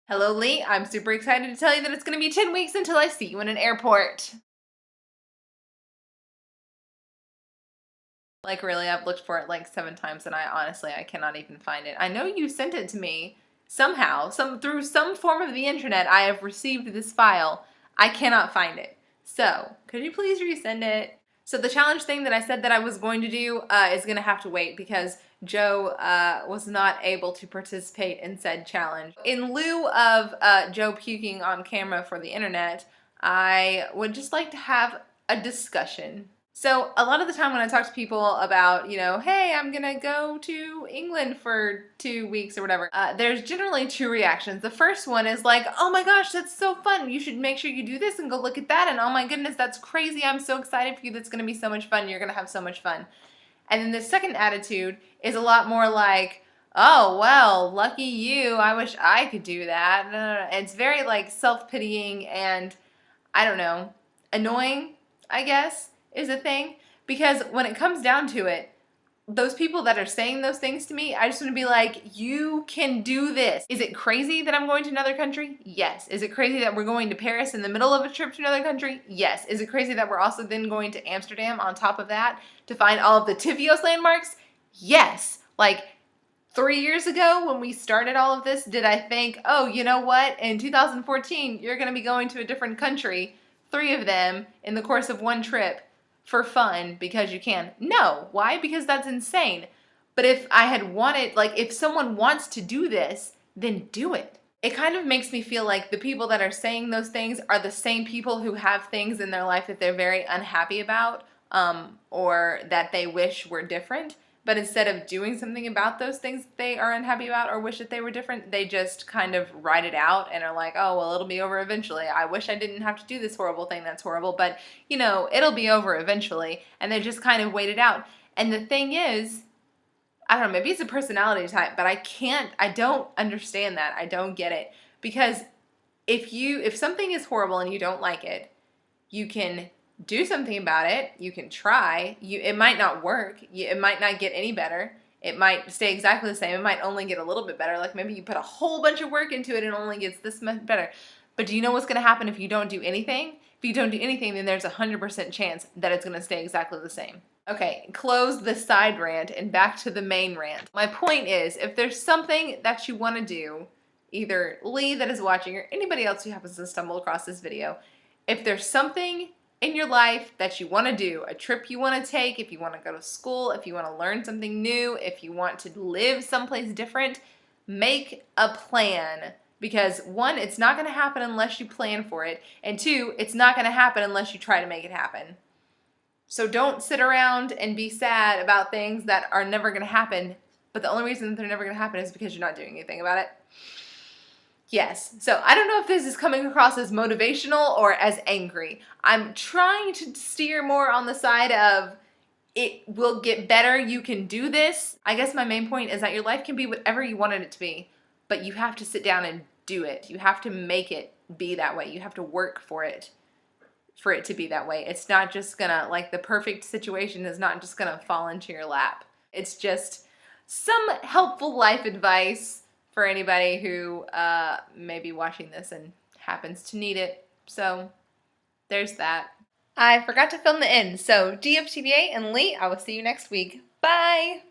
Hello, Lee. I'm super excited to tell you that it's going to be 10 weeks until I see you in an airport. Like, really, I've looked for it like 7 times and I cannot even find it. I know you sent it to me somehow, through some form of the internet. I have received this file. I cannot find it. So, could you please resend it? So the challenge thing that I said that I was going to do is going to have to wait because Joe was not able to participate in said challenge. In lieu of Joe puking on camera for the internet, I would just like to have a discussion. So a lot of the time when I talk to people about, hey, I'm gonna go to England for 2 weeks or whatever, there's generally 2 reactions. The first one is like, oh my gosh, that's so fun. You should make sure you do this and go look at that. And oh my goodness, that's crazy. I'm so excited for you. That's gonna be so much fun. You're gonna have so much fun. And then the second attitude is a lot more like, oh, well, lucky you. I wish I could do that. It's very like self-pitying and, I don't know, annoying, I guess, is a thing. Because when it comes down to it, those people that are saying those things to me, I just want to be like, you can do this. Is it crazy that I'm going to another country? Yes. Is it crazy that we're going to Paris in the middle of a trip to another country? Yes. Is it crazy that we're also then going to Amsterdam on top of that to find all of the Tivios landmarks? Yes. Like 3 years ago when we started all of this, did I think, oh, you know what? In 2014, you're going to be going to a different country, 3 of them in the course of one trip, for fun because you can. No. Why? Because that's insane. But if I had wanted, like, if someone wants to do this, then do it. It kind of makes me feel like the people that are saying those things are the same people who have things in their life that they're very unhappy about, or that they wish were different. But instead of doing something about those things they are unhappy about or wish that they were different, they just kind of write it out and are like, oh, well, it'll be over eventually. I wish I didn't have to do this horrible thing that's horrible, but, it'll be over eventually. And they just kind of wait it out. And the thing is, I don't know, maybe it's a personality type, but I don't understand that. I don't get it. Because if something is horrible and you don't like it, you can do something about it. You can try. It might not work. It might not get any better. It might stay exactly the same. It might only get a little bit better. Like maybe you put a whole bunch of work into it and it only gets this much better. But do you know what's going to happen if you don't do anything? If you don't do anything, then there's a 100% chance that it's going to stay exactly the same. Okay, close the side rant and back to the main rant. My point is, if there's something that you want to do, either Lee that is watching or anybody else who happens to stumble across this video, if there's something in your life that you want to do, a trip you want to take, if you want to go to school, if you want to learn something new, if you want to live someplace different, make a plan. Because 1, it's not going to happen unless you plan for it, and 2, it's not going to happen unless you try to make it happen. So don't sit around and be sad about things that are never going to happen, but the only reason that they're never going to happen is because you're not doing anything about it. Yes, so I don't know if this is coming across as motivational or as angry. I'm trying to steer more on the side of it will get better, you can do this. I guess my main point is that your life can be whatever you wanted it to be, but you have to sit down and do it. You have to make it be that way. You have to work for it to be that way. It's not just gonna, like, the perfect situation is not just gonna fall into your lap. It's just some helpful life advice for anybody who may be watching this and happens to need it. So there's that. I forgot to film the end, so DFTBA and Lee, I will see you next week. Bye!